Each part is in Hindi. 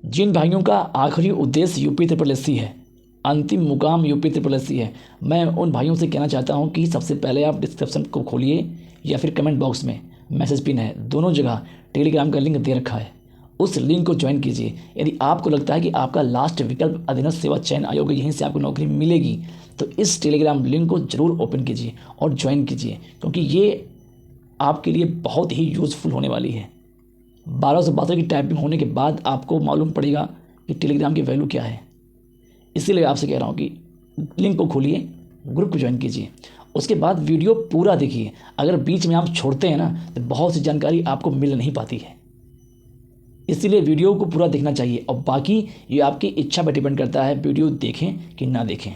जिन भाइयों का आखिरी उद्देश्य यूपी ट्रिपल एससी है, अंतिम मुकाम यूपी ट्रिपल एससी है, मैं उन भाइयों से कहना चाहता हूं कि सबसे पहले आप डिस्क्रिप्शन को खोलिए या फिर कमेंट बॉक्स में मैसेज पिन है, दोनों जगह टेलीग्राम का लिंक दे रखा है, उस लिंक को ज्वाइन कीजिए। यदि आपको लगता है कि आपका लास्ट विकल्प अधीनस्थ सेवा चयन आयोग है, यहीं से आपको नौकरी मिलेगी, तो इस टेलीग्राम लिंक को ज़रूर ओपन कीजिए और ज्वाइन कीजिए, क्योंकि ये आपके लिए बहुत ही यूज़फुल होने वाली है। 1262 की टाइपिंग होने के बाद आपको मालूम पड़ेगा कि टेलीग्राम की वैल्यू क्या है। इसीलिए आपसे कह रहा हूँ कि लिंक को खोलिए, ग्रुप को ज्वाइन कीजिए, उसके बाद वीडियो पूरा देखिए। अगर बीच में आप छोड़ते हैं ना तो बहुत सी जानकारी आपको मिल नहीं पाती है, इसीलिए वीडियो को पूरा देखना चाहिए। और बाकी ये आपकी इच्छा पर डिपेंड करता है, वीडियो देखें कि ना देखें,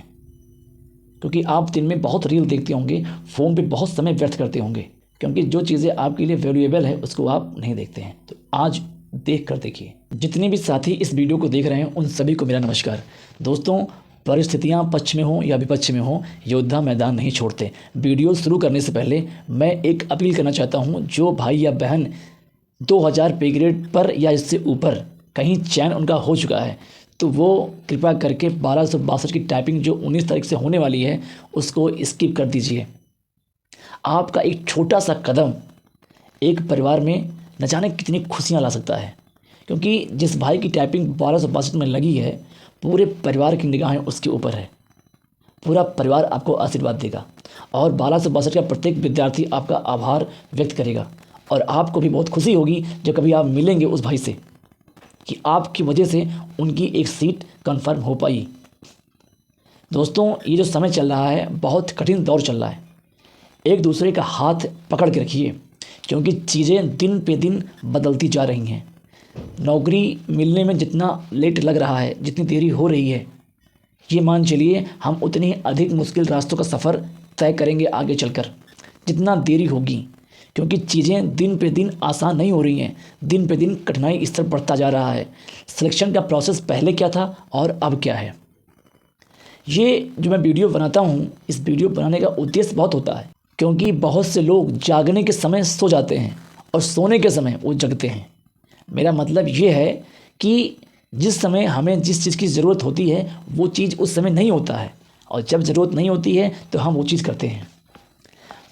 क्योंकि आप दिन में बहुत रील देखते होंगे, फ़ोन पे बहुत समय व्यर्थ करते होंगे, क्योंकि जो चीज़ें आपके लिए वैल्यूएबल है उसको आप नहीं देखते हैं। तो आज देख कर देखिए। जितने भी साथी इस वीडियो को देख रहे हैं उन सभी को मेरा नमस्कार। दोस्तों, परिस्थितियां पक्ष में हों या विपक्ष में हों, योद्धा मैदान नहीं छोड़ते। वीडियो शुरू करने से पहले मैं एक अपील करना चाहता हूं, जो भाई या बहन 2000 पे ग्रेड पर या इससे ऊपर कहीं चयन उनका हो चुका है, तो वो कृपया करके 1262 की टाइपिंग जो 19 तारीख से होने वाली है उसको स्किप कर दीजिए। आपका एक छोटा सा कदम एक परिवार में न जाने कितनी खुशियाँ ला सकता है, क्योंकि जिस भाई की टाइपिंग 1262 में लगी है, पूरे परिवार की निगाहें उसके ऊपर है। पूरा परिवार आपको आशीर्वाद देगा और 1262 का प्रत्येक विद्यार्थी आपका आभार व्यक्त करेगा। और आपको भी बहुत खुशी होगी जब कभी आप मिलेंगे उस भाई से कि आपकी वजह से उनकी एक सीट कन्फर्म हो पाई। दोस्तों, ये जो समय चल रहा है बहुत कठिन दौर चल रहा है। एक दूसरे का हाथ पकड़ के रखिए, क्योंकि चीज़ें दिन पे दिन बदलती जा रही हैं। नौकरी मिलने में जितना लेट लग रहा है, जितनी देरी हो रही है, ये मान चलिए हम उतनी अधिक मुश्किल रास्तों का सफ़र तय करेंगे आगे चलकर, जितना देरी होगी, क्योंकि चीज़ें दिन पे दिन आसान नहीं हो रही हैं। दिन पे दिन कठिनाई स्तर बढ़ता जा रहा है। सिलेक्शन का प्रोसेस पहले क्या था और अब क्या है। ये जो मैं वीडियो बनाता हूँ, इस वीडियो बनाने का उद्देश्य बहुत होता है, क्योंकि बहुत से लोग जागने के समय सो जाते हैं और सोने के समय वो जगते हैं। मेरा मतलब ये है कि जिस समय हमें जिस चीज़ की ज़रूरत होती है वो चीज़ उस समय नहीं होता है, और जब ज़रूरत नहीं होती है तो हम वो चीज़ करते हैं।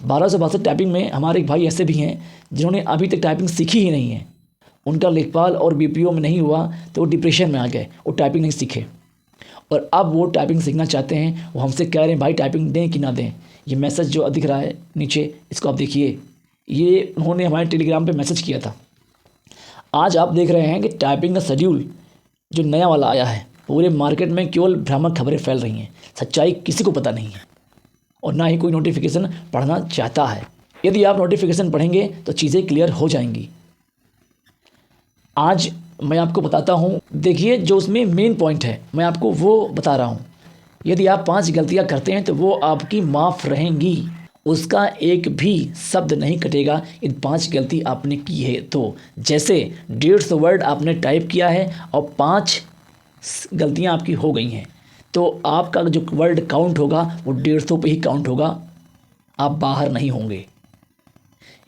1262 टाइपिंग में हमारे एक भाई ऐसे भी हैं जिन्होंने अभी तक टाइपिंग सीखी ही नहीं है। उनका लेखपाल और बीपीओ में नहीं हुआ तो वो डिप्रेशन में आ गए, वो टाइपिंग नहीं सीखे, और अब वो टाइपिंग सीखना चाहते हैं। वो हमसे कह रहे हैं भाई टाइपिंग दें कि ना दें। ये मैसेज जो दिख रहा है नीचे, इसको आप देखिए, ये उन्होंने हमारे टेलीग्राम पे मैसेज किया था। आज आप देख रहे हैं कि टाइपिंग का शेड्यूल जो नया वाला आया है, पूरे मार्केट में केवल भ्रामक खबरें फैल रही हैं, सच्चाई किसी को पता नहीं है और ना ही कोई नोटिफिकेशन पढ़ना चाहता है। यदि आप नोटिफिकेशन पढ़ेंगे तो चीज़ें क्लियर हो जाएंगी। आज मैं आपको बताता हूँ, देखिए जो उसमें मेन पॉइंट है मैं आपको वो बता रहा हूँ। यदि आप 5 गलतियाँ करते हैं तो वो आपकी माफ़ रहेंगी, उसका एक भी शब्द नहीं कटेगा इन 5 गलती आपने की है तो। जैसे 150 वर्ड आपने टाइप किया है और 5 गलतियाँ आपकी हो गई हैं, तो आपका जो वर्ड काउंट होगा वो 150 पे ही काउंट होगा, आप बाहर नहीं होंगे।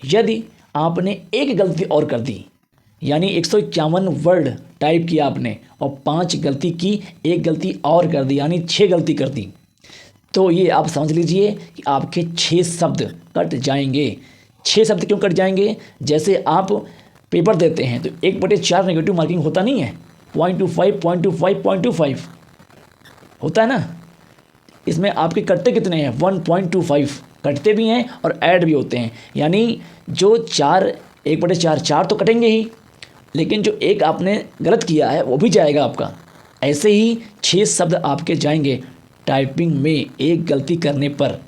यदि आपने एक गलती और कर दी, यानी 151 वर्ड टाइप किया आपने और 5 गलती की, एक गलती और कर दी, यानी 6 गलती कर दी, तो ये आप समझ लीजिए कि आपके 6 शब्द कट जाएंगे। 6 शब्द क्यों कट जाएंगे? जैसे आप पेपर देते हैं तो 1/4 नेगेटिव मार्किंग होता नहीं है, 0.25 0.25 0.25 होता है ना। इसमें आपके कटते कितने हैं? 1.25 कटते भी हैं और ऐड भी होते हैं, यानी जो 4 1/4 4 तो कटेंगे ही, लेकिन जो एक आपने गलत किया है वो भी जाएगा आपका। ऐसे ही 6 शब्द आपके जाएंगे टाइपिंग में एक गलती करने पर।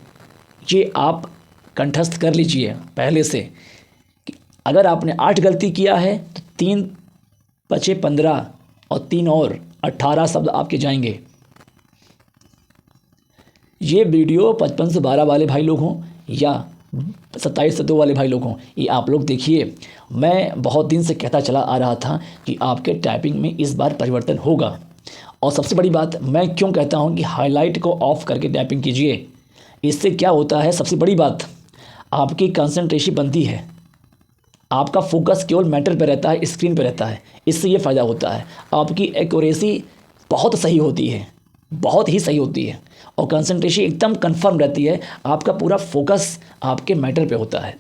ये आप कंठस्थ कर लीजिए पहले से कि अगर आपने 8 गलती किया है तो 3 बचे 15 और 3 और 18 शब्द आपके जाएंगे। ये वीडियो 55 से 12 वाले भाई लोग हों या 27 से 2 वाले भाई लोग हों, ये आप लोग देखिए। मैं बहुत दिन से कहता चला आ रहा था कि आपके टाइपिंग में इस बार परिवर्तन होगा। और सबसे बड़ी बात मैं क्यों कहता हूं कि हाईलाइट को ऑफ करके टाइपिंग कीजिए। इससे क्या होता है, सबसे बड़ी बात, आपकी कंसंट्रेशन बनती है। आपका फोकस केवल मैटर पे रहता है, स्क्रीन पे रहता है। इससे ये फ़ायदा होता है, आपकी एक्यूरेसी बहुत सही होती है, बहुत ही सही होती है, और कंसंट्रेशन एकदम कंफर्म रहती है। आपका पूरा फोकस आपके मैटर पे होता है।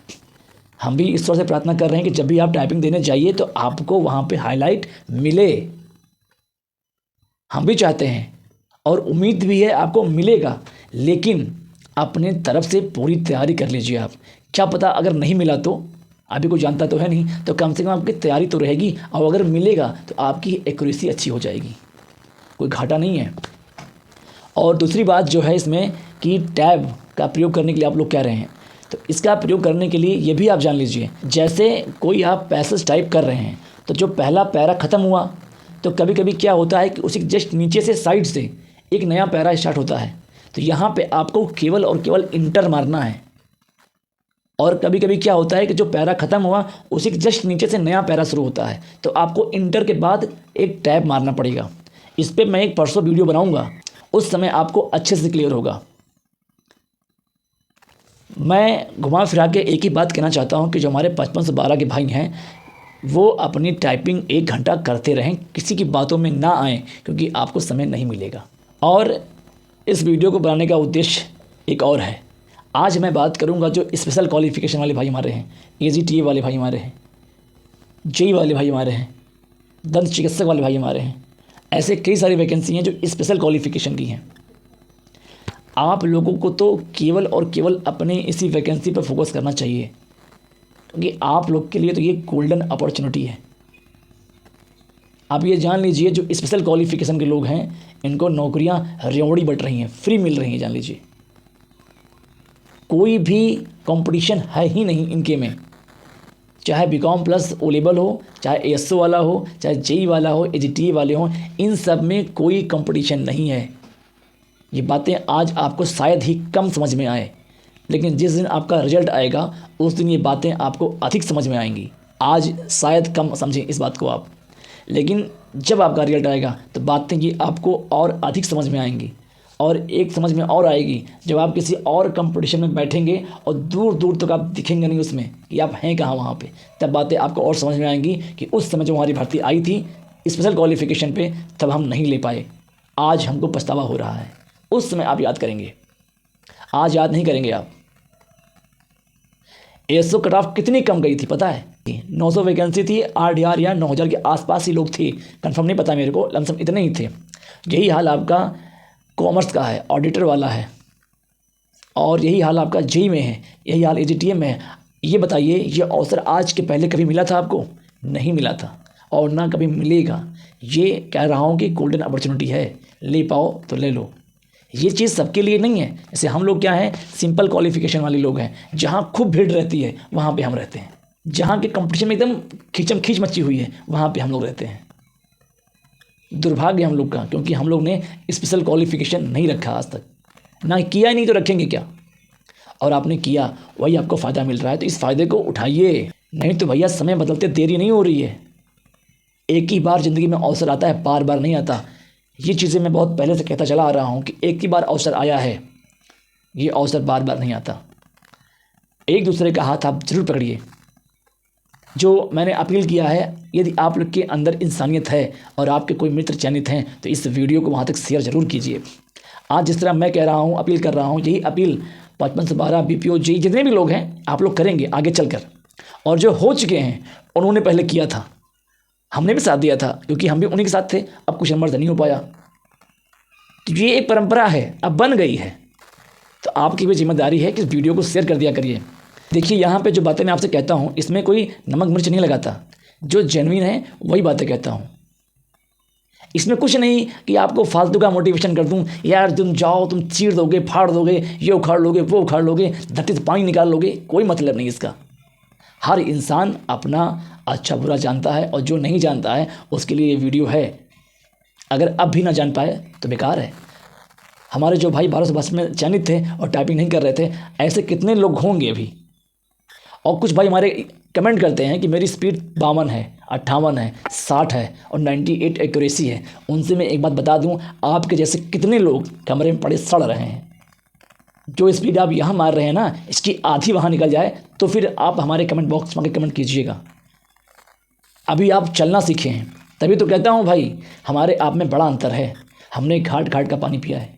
हम भी ईश्वर से प्रार्थना कर रहे हैं कि जब भी आप टाइपिंग देने जाइए तो आपको वहाँ पे हाईलाइट मिले। हम भी चाहते हैं और उम्मीद भी है आपको मिलेगा, लेकिन अपने तरफ से पूरी तैयारी कर लीजिए आप। क्या पता अगर नहीं मिला तो, अभी कोई जानता तो है नहीं, तो कम से कम आपकी तैयारी तो रहेगी, और अगर मिलेगा तो आपकी एक्यूरेसी अच्छी हो जाएगी, कोई घाटा नहीं है। और दूसरी बात जो है इसमें कि टैब का प्रयोग करने के लिए आप लोग कह रहे हैं, तो इसका प्रयोग करने के लिए ये भी आप जान लीजिए, जैसे कोई आप पैसेज टाइप कर रहे हैं तो जो पहला पैरा ख़त्म हुआ तो कभी कभी क्या होता है कि उसी जस्ट नीचे से साइड से एक नया पैरा स्टार्ट होता है, तो यहाँ पे आपको केवल और केवल इंटर मारना है। और कभी कभी क्या होता है कि जो पैरा ख़त्म हुआ उसी के जस्ट नीचे से नया पैरा शुरू होता है, तो आपको इंटर के बाद एक टैब मारना पड़ेगा। इस पर मैं एक परसों वीडियो बनाऊंगा, उस समय आपको अच्छे से क्लियर होगा। मैं घुमा फिरा के एक ही बात कहना चाहता हूं कि जो हमारे 55 से 12 के भाई हैं वो अपनी टाइपिंग 1 घंटा करते रहें, किसी की बातों में ना आएँ, क्योंकि आपको समय नहीं मिलेगा। और इस वीडियो को बनाने का उद्देश्य एक और है। आज मैं बात करूंगा जो स्पेशल क्वालिफिकेशन वाले भाई हमारे हैं, AGTA वाले भाई हमारे हैं, JEE वाले भाई हमारे हैं, दंत चिकित्सक वाले भाई हमारे हैं। ऐसे कई सारी वैकेंसी हैं जो स्पेशल क्वालिफिकेशन की हैं। आप लोगों को तो केवल और केवल अपने इसी वैकेंसी पर फोकस करना चाहिए, क्योंकि आप लोग के लिए तो ये गोल्डन अपॉर्चुनिटी है। आप ये जान लीजिए जो स्पेशल क्वालिफिकेशन के लोग हैं इनको नौकरियां रेवड़ी बट रही हैं, फ्री मिल रही हैं। जान लीजिए कोई भी कंपटीशन है ही नहीं इनके में, चाहे BCom प्लस O लेवल हो, चाहे ASO वाला हो, चाहे JEE वाला हो, AGTA वाले हों, इन सब में कोई कंपटीशन नहीं है। ये बातें आज आपको शायद ही कम समझ में आए, लेकिन जिस दिन आपका रिजल्ट आएगा उस दिन ये बातें आपको अधिक समझ में आएंगी। आज शायद कम समझें इस बात को आप, लेकिन जब आपका रिजल्ट आएगा तो बातें ये आपको और अधिक समझ में आएंगी। और एक समझ में और आएगी जब आप किसी और कंपटीशन में बैठेंगे और दूर दूर तक आप दिखेंगे नहीं उसमें कि आप हैं कहाँ वहाँ पे, तब बातें आपको और समझ में आएंगी कि उस समय जो हमारी भर्ती आई थी स्पेशल क्वालिफिकेशन पे, तब हम नहीं ले पाए, आज हमको पछतावा हो रहा है। उस समय आप याद करेंगे, आज याद नहीं करेंगे आप। ASO कट ऑफ कितनी कम गई थी पता है? 900 वैकेंसी थी, RDR या 9000 के आसपास ही लोग थे, कंफर्म नहीं पता मेरे को, लमसम इतने ही थे। यही हाल आपका कॉमर्स का है, ऑडिटर वाला है, और यही हाल आपका JEE में है, यही हाल AGTA में है। ये बताइए ये अवसर आज के पहले कभी मिला था आपको? नहीं मिला था और ना कभी मिलेगा। ये कह रहा हूँ कि गोल्डन अपॉर्चुनिटी है, ले पाओ तो ले लो। ये चीज़ सबके लिए नहीं है। जैसे हम लोग क्या हैं, सिंपल क्वालिफिकेशन वाले लोग हैं, जहाँ खूब भीड़ रहती है वहाँ पे हम रहते हैं, जहाँ के कंपटीशन में एकदम खींचम खींच मची हुई है वहाँ पे हम लोग रहते हैं। दुर्भाग्य हम लोग का, क्योंकि हम लोग ने स्पेशल क्वालिफिकेशन नहीं रखा आज तक, ना किया, नहीं तो रखेंगे क्या। और आपने किया, वही आपको फ़ायदा मिल रहा है, तो इस फ़ायदे को उठाइए। नहीं तो भैया समय बदलते देरी नहीं हो रही है। एक ही बार ज़िंदगी में अवसर आता है, बार बार नहीं आता। ये चीज़ें मैं बहुत पहले से कहता चला आ रहा हूँ कि एक ही बार अवसर आया है, ये अवसर बार बार नहीं आता। एक दूसरे का हाथ आप जरूर पकड़िए। जो मैंने अपील किया है, यदि आप लोग के अंदर इंसानियत है और आपके कोई मित्र चयनित हैं तो इस वीडियो को वहाँ तक शेयर ज़रूर कीजिए। आज जिस तरह मैं कह रहा हूँ, अपील कर रहा हूँ, यही अपील 55 से 12 BPO JEE जितने भी लोग हैं आप लोग करेंगे आगे चलकर। और जो हो चुके हैं उन्होंने पहले किया था, हमने भी साथ दिया था, क्योंकि हम भी उन्हीं के साथ थे। अब कुछ नंबर नहीं हो पाया, तो ये एक परंपरा है, अब बन गई है। तो आपकी भी जिम्मेदारी है कि इस वीडियो को शेयर कर दिया करिए। देखिए यहाँ पे जो बातें मैं आपसे कहता हूँ इसमें कोई नमक मिर्च नहीं लगाता, जो जेन्युइन है वही बातें कहता हूँ। इसमें कुछ नहीं कि आपको फालतू का मोटिवेशन कर दूँ, यार तुम जाओ, तुम चीर दोगे, फाड़ दोगे, ये उखाड़ लोगे, वो उखाड़ लोगे, धरती से पानी निकाल लोगे, कोई मतलब नहीं इसका। हर इंसान अपना अच्छा बुरा जानता है, और जो नहीं जानता है उसके लिए ये वीडियो है। अगर अब भी ना जान पाए तो बेकार है। हमारे जो भाई 1222 में चयनित थे और टाइपिंग नहीं कर रहे थे, ऐसे कितने लोग होंगे अभी। और कुछ भाई हमारे कमेंट करते हैं कि मेरी स्पीड 52 है, 58 है, 60 है और 98 एक्यूरेसी है। उनसे मैं एक बात बता दूं, आपके जैसे कितने लोग कमरे में पड़े सड़ रहे हैं। जो स्पीड आप यहाँ मार रहे हैं ना, इसकी आधी वहाँ निकल जाए तो फिर आप हमारे कमेंट बॉक्स में कमेंट कीजिएगा। अभी आप चलना सीखे हैं, तभी तो कहता हूँ भाई हमारे आप में बड़ा अंतर है। हमने घाट घाट का पानी पिया है,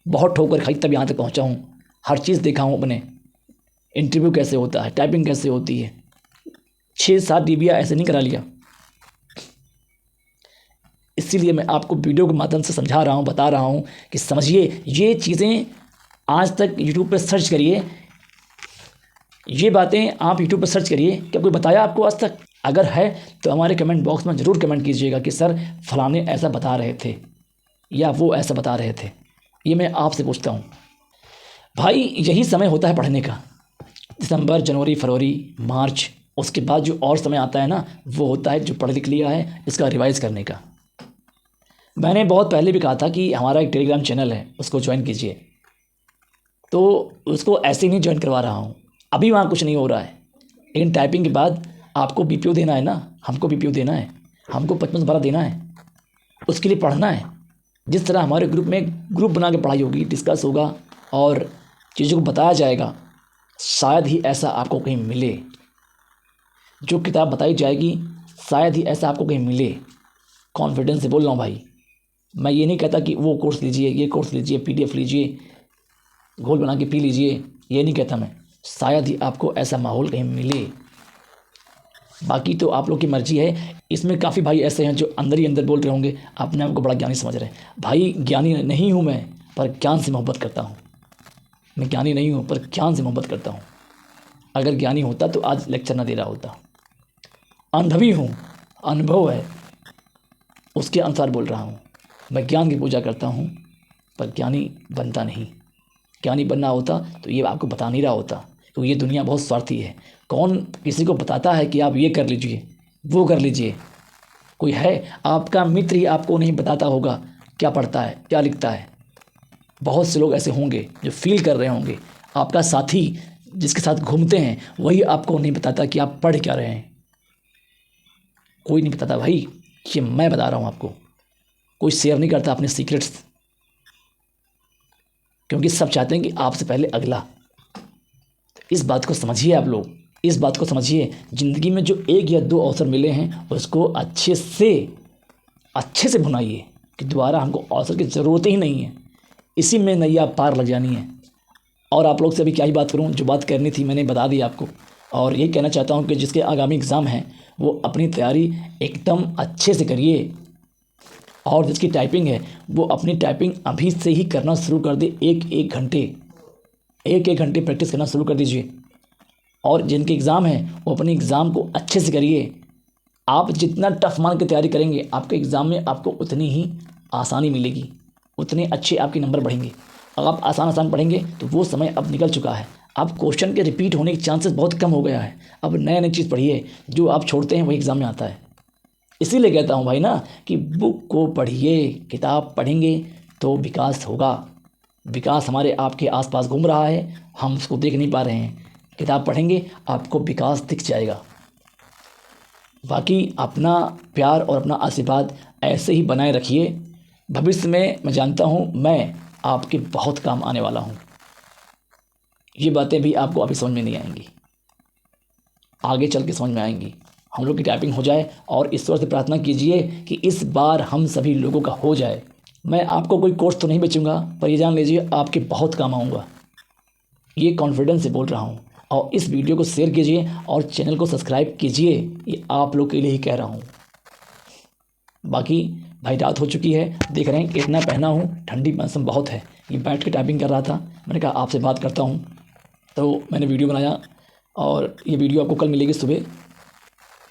बहुत ठोकर खाई तब यहाँ तक पहुँचा हूँ। हर चीज़ देखा हूँ अपने, इंटरव्यू कैसे होता है, टाइपिंग कैसे होती है, 6-7 DBA ऐसे नहीं करा लिया। इसीलिए मैं आपको वीडियो के माध्यम से समझा रहा हूँ, बता रहा हूँ कि समझिए ये चीज़ें। आज तक यूट्यूब पर सर्च करिए, ये बातें आप यूट्यूब पर सर्च करिए, क्या कोई बताया आपको आज तक? अगर है तो हमारे कमेंट बॉक्स में ज़रूर कमेंट कीजिएगा कि सर फलाने ऐसा बता रहे थे या वो ऐसा बता रहे थे। ये मैं आपसे पूछता हूँ भाई, यही समय होता है पढ़ने का, दिसंबर, जनवरी, फरवरी, मार्च। उसके बाद जो और समय आता है ना, वो होता है जो पढ़ लिख लिया है इसका रिवाइज़ करने का। मैंने बहुत पहले भी कहा था कि हमारा एक टेलीग्राम चैनल है, उसको ज्वाइन कीजिए, तो उसको ऐसे ही नहीं ज्वाइन करवा रहा हूँ। अभी वहाँ कुछ नहीं हो रहा है, लेकिन टाइपिंग के बाद आपको BPO देना है ना, हमको BPO देना है, हमको 55-12 देना है, उसके लिए पढ़ना है। जिस तरह हमारे ग्रुप में ग्रुप बना के पढ़ाई होगी, डिस्कस होगा और चीज़ों को बताया जाएगा, शायद ही ऐसा आपको कहीं मिले। जो किताब बताई जाएगी शायद ही ऐसा आपको कहीं मिले। कॉन्फिडेंस से बोल रहा हूँ भाई, मैं ये नहीं कहता कि वो कोर्स लीजिए, ये कोर्स लीजिए, PDF लीजिए, घोल बना के पी लीजिए, ये नहीं कहता मैं। शायद ही आपको ऐसा माहौल कहीं मिले, बाकी तो आप लोग की मर्जी है। इसमें काफ़ी भाई ऐसे हैं जो अंदर ही अंदर बोल रहे होंगे, अपने आप को बड़ा ज्ञानी समझ रहे हैं। भाई ज्ञानी नहीं हूँ मैं, पर ज्ञान से मोहब्बत करता हूँ। मैं ज्ञानी नहीं हूँ पर ज्ञान से मोहब्बत करता हूँ। अगर ज्ञानी होता तो आज लेक्चर ना दे रहा होता। अनुभवी हूँ, अनुभव है, उसके अनुसार बोल रहा हूँ। मैं ज्ञान की पूजा करता हूँ पर ज्ञानी बनता नहीं। ज्ञानी बनना होता तो ये आपको बता नहीं रहा होता, क्योंकि ये दुनिया बहुत स्वार्थी है। कौन किसी को बताता है कि आप ये कर लीजिए, वो कर लीजिए? कोई है? आपका मित्र ही आपको नहीं बताता होगा क्या पढ़ता है, क्या लिखता है। बहुत से लोग ऐसे होंगे जो फील कर रहे होंगे। आपका साथी जिसके साथ घूमते हैं वही आपको नहीं बताता कि आप पढ़ क्या रहे हैं। कोई नहीं बताता भाई, ये मैं बता रहा हूँ आपको। कोई शेयर नहीं करता अपने सीक्रेट्स, क्योंकि सब चाहते हैं कि आपसे पहले अगला। इस बात को समझिए आप लोग, इस बात को समझिए। ज़िंदगी में जो 1 या 2 अवसर मिले हैं उसको अच्छे से भुनाइए कि दोबारा हमको अवसर की ज़रूरत ही नहीं है। इसी में नैया पार लग जानी है। और आप लोग से अभी क्या ही बात करूं, जो बात करनी थी मैंने बता दी आपको। और ये कहना चाहता हूं कि जिसके आगामी एग्ज़ाम हैं वो अपनी तैयारी एकदम अच्छे से करिए। और जिसकी टाइपिंग है वो अपनी टाइपिंग अभी से ही करना शुरू कर दे। एक घंटे प्रैक्टिस करना शुरू कर दीजिए। और जिनके एग्ज़ाम हैं वो अपने एग्ज़ाम को अच्छे से करिए। आप जितना टफ मान के तैयारी करेंगे आपके एग्ज़ाम में आपको उतनी ही आसानी मिलेगी, उतने अच्छे आपके नंबर बढ़ेंगे। अगर आप आसान पढ़ेंगे तो वो समय अब निकल चुका है। अब क्वेश्चन के रिपीट होने के चांसेस बहुत कम हो गया है। अब नए चीज़ पढ़िए, जो आप छोड़ते हैं वही एग्ज़ाम में आता है। इसीलिए कहता हूँ भाई ना कि बुक को पढ़िए, किताब पढ़ेंगे तो विकास होगा। विकास हमारे आपके आसपास घूम रहा है, हम उसको देख नहीं पा रहे हैं। किताब पढ़ेंगे आपको विकास दिख जाएगा। बाकी अपना प्यार और अपना आशीर्वाद ऐसे ही बनाए रखिए। भविष्य में मैं जानता हूँ मैं आपके बहुत काम आने वाला हूँ। ये बातें भी आपको अभी समझ में नहीं आएंगी, आगे चल के समझ में आएंगी। हम लोग की टाइपिंग हो जाए और ईश्वर से प्रार्थना कीजिए कि इस बार हम सभी लोगों का हो जाए। मैं आपको कोई कोर्स तो नहीं बेचूंगा, पर ये जान लीजिए आपके बहुत काम आऊँगा। ये कॉन्फिडेंस से बोल रहा हूँ। और इस वीडियो को शेयर कीजिए और चैनल को सब्सक्राइब कीजिए, ये आप लोग के लिए ही कह रहा हूँ। बाकी भाई रात हो चुकी है, देख रहे हैं कितना पहना हूँ, ठंडी मौसम बहुत है। ये बैठ के टाइपिंग कर रहा था, मैंने कहा आपसे बात करता हूँ, तो मैंने वीडियो बनाया। और ये वीडियो आपको कल मिलेगी सुबह।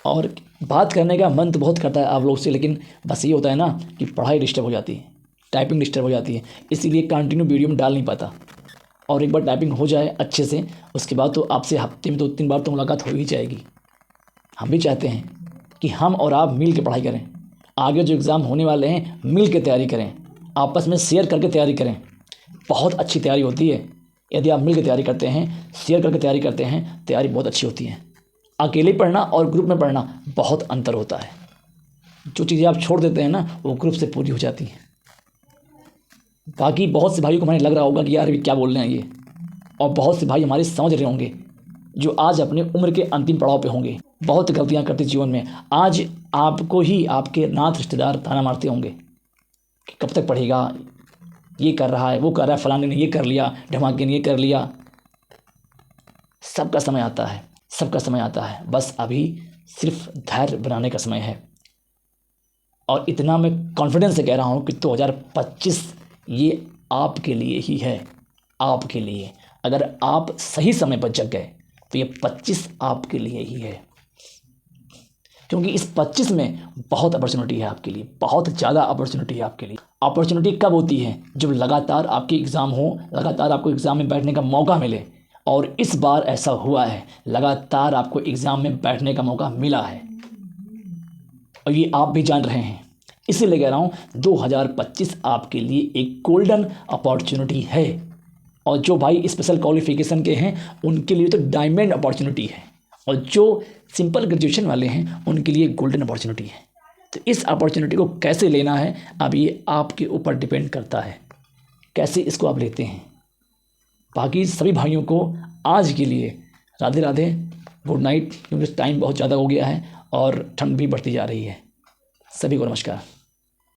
और बात करने का मन तो बहुत करता है आप लोग से, लेकिन बस ये होता है ना कि पढ़ाई डिस्टर्ब हो जाती है, टाइपिंग डिस्टर्ब हो जाती है, इसीलिए कंटिन्यू वीडियो में डाल नहीं पाता। और एक बार टाइपिंग हो जाए अच्छे से, उसके बाद तो आपसे हफ्ते में 2-3 बार तो मुलाकात हो ही जाएगी। हम भी चाहते हैं कि हम और आप मिल के पढ़ाई करें। आगे जो एग्ज़ाम होने वाले हैं मिल के तैयारी करें, आपस में शेयर करके तैयारी करें। बहुत अच्छी तैयारी होती है यदि आप मिल के तैयारी करते हैं, शेयर करके तैयारी करते हैं, तैयारी बहुत अच्छी होती है। अकेले पढ़ना और ग्रुप में पढ़ना बहुत अंतर होता है। जो चीज़ें आप छोड़ देते हैं ना वो ग्रुप से पूरी हो जाती हैं। बाकी बहुत से भाइयों को मैंने लग रहा होगा कि यार अभी क्या बोल रहे हैं ये, और बहुत से भाई हमारे समझ रहे होंगे जो आज अपने उम्र के अंतिम पड़ाव पे होंगे, बहुत गलतियां करते जीवन में। आज आपको ही आपके नाथ रिश्तेदार ताना मारते होंगे कि कब तक पढ़ेगा, ये कर रहा है, वो कर रहा है, फलाने ने ये कर लिया, ढमाके ने ये कर लिया। सबका समय आता है, सबका समय आता है, बस अभी सिर्फ धैर्य बनाने का समय है। और इतना मैं कॉन्फिडेंस से कह रहा हूँ कि 2025 ये आपके लिए ही है, आपके लिए। अगर आप सही समय पर जग गए तो ये 25 आपके लिए ही है, क्योंकि इस 25 में बहुत अपॉर्चुनिटी है आपके लिए, बहुत ज़्यादा अपॉर्चुनिटी है आपके लिए। अपॉर्चुनिटी कब होती है? जब लगातार आपके एग्ज़ाम हो, लगातार आपको एग्ज़ाम में बैठने का मौका मिले। और इस बार ऐसा हुआ है, लगातार आपको एग्ज़ाम में बैठने का मौका मिला है और ये आप भी जान रहे हैं। इसीलिए कह रहा हूँ 2025 आपके लिए एक गोल्डन अपॉर्चुनिटी है। और जो भाई स्पेशल क्वालिफिकेशन के हैं उनके लिए तो डायमंड अपॉर्चुनिटी है, और जो सिंपल ग्रेजुएशन वाले हैं उनके लिए गोल्डन अपॉर्चुनिटी है। तो इस अपॉर्चुनिटी को कैसे लेना है अब ये आपके ऊपर डिपेंड करता है, कैसे इसको आप लेते हैं। बाकी सभी भाइयों को आज के लिए राधे राधे, गुड नाइट, क्योंकि टाइम बहुत ज़्यादा हो गया है और ठंड भी बढ़ती जा रही है। सभी को नमस्कार।